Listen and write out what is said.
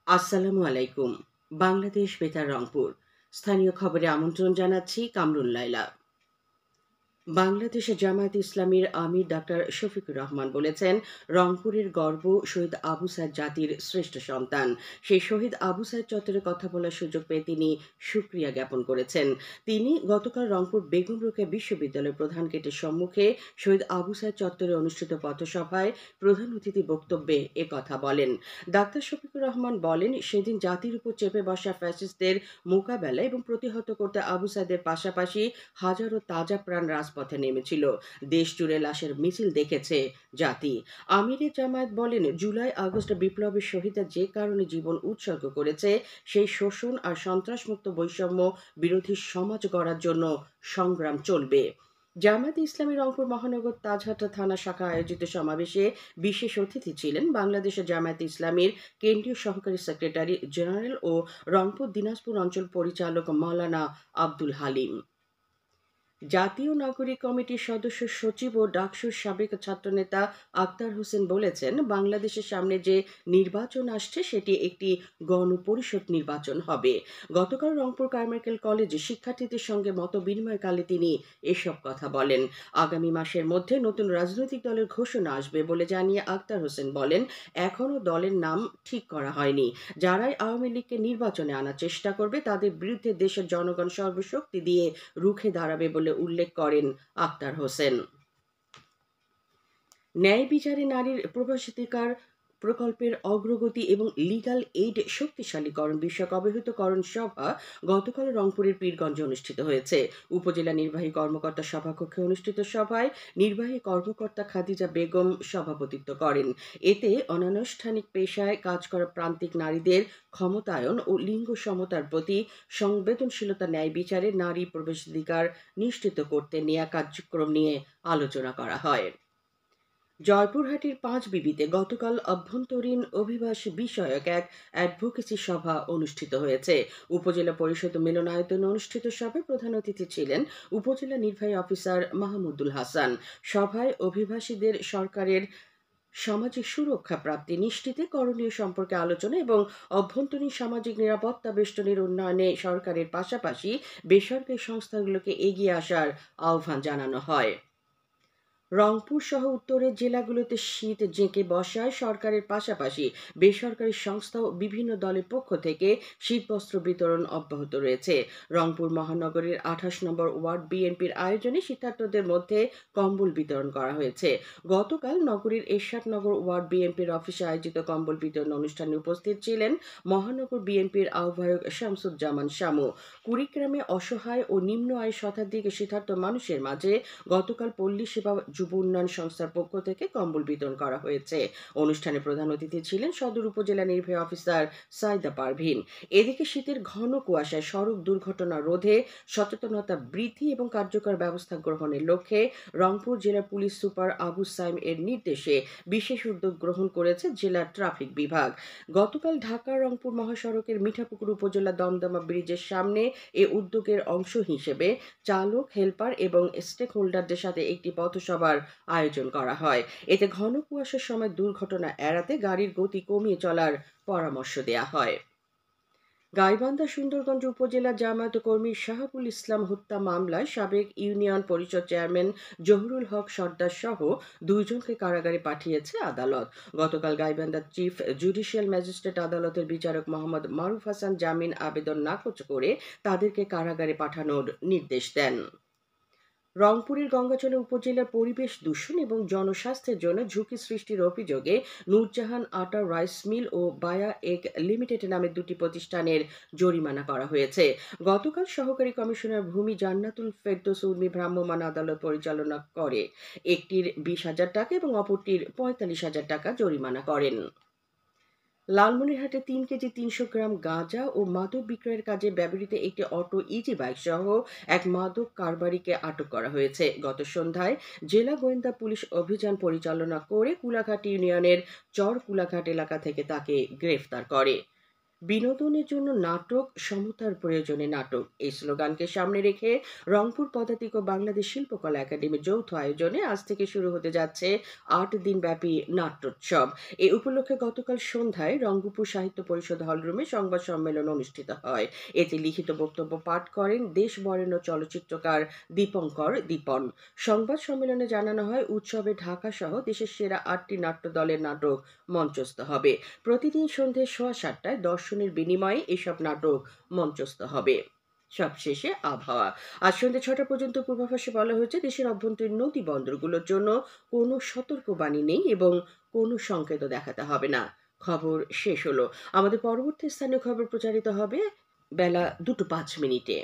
আসসালামু আলাইকুম। বাংলাদেশ বেতার রংপুর। স্থানীয় খবরে আমন্ত্রণ জানাচ্ছি কামরুল লায়লা। বাংলাদেশ জামায়াতে ইসলামীর আমির ডাক্তার শফিকুর রহমান বলেছেন, রংপুরের গর্ব শহীদ আবু সাইদ জাতির শ্রেষ্ঠ সন্তান। সেই শহীদ আবু সাইদ চত্বরে কথা বলার সুযোগ পেয়ে তিনি সুক্রিয়া জ্ঞাপন করেছেন। তিনি গতকাল রংপুর বেগম রোকেয়া বিশ্ববিদ্যালয়ের প্রধান গেটের সম্মুখে শহীদ আবু সাইদ চত্বরে অনুষ্ঠিত পথসভায় প্রধান অতিথি বক্তব্যে কথা বলেন। ডাক্তার শফিকুর রহমান বলেন, সেদিন জাতির উপর চেপে বসা ফ্যাসিস্টদের মোকাবেলা এবং প্রতিহত করতে আবু সাইদের পাশাপাশি হাজারো তাজা প্রাণ রাজপথে নেমেছিল। দেশ জুড়ে লাশের মিছিল দেখেছে জাতি। আমিরে জামায়াত বলেন, জুলাই আগস্ট বিপ্লবের শহীদরা যে কারণে জীবন উৎসর্গ করেছে, সেই শোষণ আর সন্ত্রাসমুক্ত বৈষম্য বিরোধী সমাজ গড়ার জন্য সংগ্রাম চলবে। জামায়াতে ইসলামী রংপুর মহানগর তাজহাটা থানা শাখা আয়োজিত সমাবেশে বিশেষ অতিথি ছিলেন বাংলাদেশের জামায়াতে ইসলামীর কেন্দ্রীয় সহকারী সেক্রেটারি জেনারেল ও রংপুর দিনাজপুর অঞ্চল পরিচালক মাওলানা আব্দুল হালিম। জাতীয় নাগরিক কমিটির সদস্য সচিব ও ডাকসুর সাবেক ছাত্রনেতা আক্তার হোসেন বলেছেন, বাংলাদেশের সামনে যে নির্বাচন আসছে সেটি একটি গণপরিষদ নির্বাচন হবে। গতকাল রংপুর কারমাইকেল কলেজে শিক্ষার্থীদের সঙ্গে মতবিনিময়কালে তিনি এসব কথা বলেন। আগামী মাসের মধ্যে নতুন রাজনৈতিক দলের ঘোষণা আসবে বলে জানিয়ে আক্তার হোসেন বলেন, এখনও দলের নাম ঠিক করা হয়নি। যারাই আওয়ামী লীগকে নির্বাচনে আনার চেষ্টা করবে তাদের বিরুদ্ধে দেশের জনগণ সর্বশক্তি দিয়ে রুখে দাঁড়াবে বলে উল্লেখ করেন আক্তার হোসেন। ন্যায় বিচারে নারীর প্রবেশাধিকার প্রকল্পের অগ্রগতি এবং লিগ্যাল এইড শক্তিশালীকরণ বিষয়ক অবহিতকরণ সভা গতকাল রংপুরের পীরগঞ্জে অনুষ্ঠিত হয়েছে। উপজেলা নির্বাহী কর্মকর্তা সভাকক্ষে অনুষ্ঠিত সভায় নির্বাহী কর্মকর্তা খাদিজা বেগম সভাপতিত্ব করেন। এতে অনানুষ্ঠানিক পেশায় কাজ করা প্রান্তিক নারীদের ক্ষমতায়ন ও লিঙ্গ সমতার প্রতি সংবেদনশীলতা, ন্যায় বিচারে নারী প্রবেশাধিকার নিশ্চিত করতে নেয়া কার্যক্রম নিয়ে আলোচনা করা হয়। জয়পুরহাটের পাঁচবিবিতে গতকাল অভ্যন্তরীণ অভিবাসী বিষয়ক এক অ্যাডভোকেসি সভা অনুষ্ঠিত হয়েছে। উপজেলা পরিষদ মিলনায়তনে অনুষ্ঠিত সভায় প্রধান অতিথি ছিলেন উপজেলা নির্বাহী অফিসার মাহমুদুল হাসান। সভায় অভিবাসীদের সরকারের সামাজিক সুরক্ষা প্রাপ্তি নিশ্চিতে করণীয় সম্পর্কে আলোচনা এবং অভ্যন্তরীণ সামাজিক নিরাপত্তা বেষ্টনীর উন্নয়নে সরকারের পাশাপাশি বেসরকারি সংস্থাগুলোকে এগিয়ে আসার আহ্বান জানানো হয়। রংপুর সহ উত্তরের জেলাগুলোতে শীত জেঁকে বসায় সরকারের পাশাপাশি বেসরকারি সংস্থা ও বিভিন্ন দলের পক্ষ থেকে শীতবস্ত্র বিতরণ অব্যাহত রয়েছে। রংপুর মহানগরীর 28 নম্বর ওয়ার্ড বিএনপির আয়োজনে শীতার্তদের মধ্যে কম্বল বিতরণ করা হয়েছে। গতকাল নগরীর এরশাদনগর ওয়ার্ড বিএনপির অফিসে আয়োজিত কম্বল বিতরণ অনুষ্ঠানে উপস্থিত ছিলেন মহানগর বিএনপির আহ্বায়ক শামসুজ্জামান শামু। কুড়িগ্রামে অসহায় ও নিম্ন আয় শতাধিক শীতার্ত মানুষের মাঝে গতকাল পল্লী সেবা যুব উন্নয়ন সংস্থার পক্ষ থেকে কম্বল বিতরণ করা হয়েছে। অনুষ্ঠানে প্রধান অতিথি ছিলেন সদর উপজেলা নির্বাহী অফিসার সাইদা পারভিন। এদিকে শীতের ঘন কুয়াশায় সড়ক দুর্ঘটনা রোধে সচেতনতা বৃদ্ধি এবং কার্যকর ব্যবস্থা গ্রহণের লক্ষ্যে রংপুর জেলা পুলিশ সুপার আবু সাইম এর নির্দেশে বিশেষ উদ্যোগ গ্রহণ করেছে জেলা ট্রাফিক বিভাগ। গতকাল ঢাকা রংপুর মহাসড়কের মিঠাপুকুর উপজেলা দমদমা ব্রিজের সামনে এ উদ্যোগের অংশ হিসেবে চালক, হেলপার এবং স্টেক হোল্ডারদের সাথে একটি পথসভার আয়োজন করা হয়। এতে ঘন কুয়াশার সময় দুর্ঘটনা এড়াতে গাড়ির গতি কমিয়ে চলার পরামর্শ দেয়া হয়। গাইবান্ধা সুন্দরগঞ্জ উপজেলা জামায়াত কর্মী শাহাবুল ইসলাম হত্যা মামলায় সাবেক ইউনিয়ন পরিষদ চেয়ারম্যান জহুরুল হক সর্দার সহ দুইজনকে কারাগারে পাঠিয়েছে আদালত। গতকাল গাইবান্ধা চিফ জুডিশিয়াল ম্যাজিস্ট্রেট আদালতের বিচারক মোহাম্মদ মারুফ হাসান জামিন আবেদন নাকচ করে তাদেরকে কারাগারে পাঠানোর নির্দেশ দেন। রংপুরের গঙ্গাচড়া উপজেলার পরিবেশ দূষণ এবং জনস্বাস্থ্যের জন্য ঝুঁকি সৃষ্টির অভিযোগে নূরজাহান আটা রাইস মিল ও বায়া এগ লিমিটেড নামে দুটি প্রতিষ্ঠানের জরিমানা করা হয়েছে। গতকাল সহকারী কমিশনার ভূমি জান্নাতুল ফেরদৌস উর্মি ভ্রাম্যমাণ আদালত পরিচালনা করে একটির 20,000 টাকা এবং অপরটির 45,000 টাকা জরিমানা করেন। লালমনিরহাটে 3 কেজি 300 গ্রাম গাঁজা ও মাদক বিক্রয়ের কাজে ব্যবহৃত একটি অটো ইজি বাইক সহ এক মাদক কারবারিকে আটক করা হয়েছে। গত সন্ধ্যায় জেলা গোয়েন্দা পুলিশ অভিযান পরিচালনা করে কুলাঘাট ইউনিয়নের চর কুলাঘাট এলাকা থেকে তাকে গ্রেফতার করে। বিনোদনের জন্য নাটক, সমতার প্রয়োজনে নাটক এই স্লোগানকে সামনে রেখে রংপুর পদাতিক ও বাংলাদেশ শিল্পকলা একাডেমির যৌথ আয়োজনে আজ থেকে শুরু হতে যাচ্ছে 8 দিনব্যাপী নাট্যোৎসব। এ উপলক্ষে গতকাল সন্ধ্যায় রংপুর সাহিত্য পরিষদ হলরুমে সংবাদ সম্মেলন অনুষ্ঠিত হয়। এতে লিখিত বক্তব্য পাঠ করেন দেশ বরেণ্য চলচ্চিত্রকার দীপঙ্কর দীপন। সংবাদ সম্মেলনে জানানো হয়, উৎসবে ঢাকা সহ দেশের সেরা 8টি নাট্যদলের নাটক মঞ্চস্থ হবে। প্রতিদিন সন্ধ্যে 7:15টায় দর্শনের বিনিময়ে এসব নাটক মঞ্চস্থ হবে। সবশেষে আবহাওয়া। আজ সন্ধ্যে 6টা পর্যন্ত পূর্বাভাসে বলা হয়েছে, দেশের অভ্যন্তরীণ নদী বন্দরগুলোর জন্য কোনো সতর্কবাণী নেই এবং কোনো সংকেতও দেখাতে হবে না। খবর শেষ হলো। আমাদের পরবর্তী স্থানীয় খবর প্রচারিত হবে বেলা 2:05।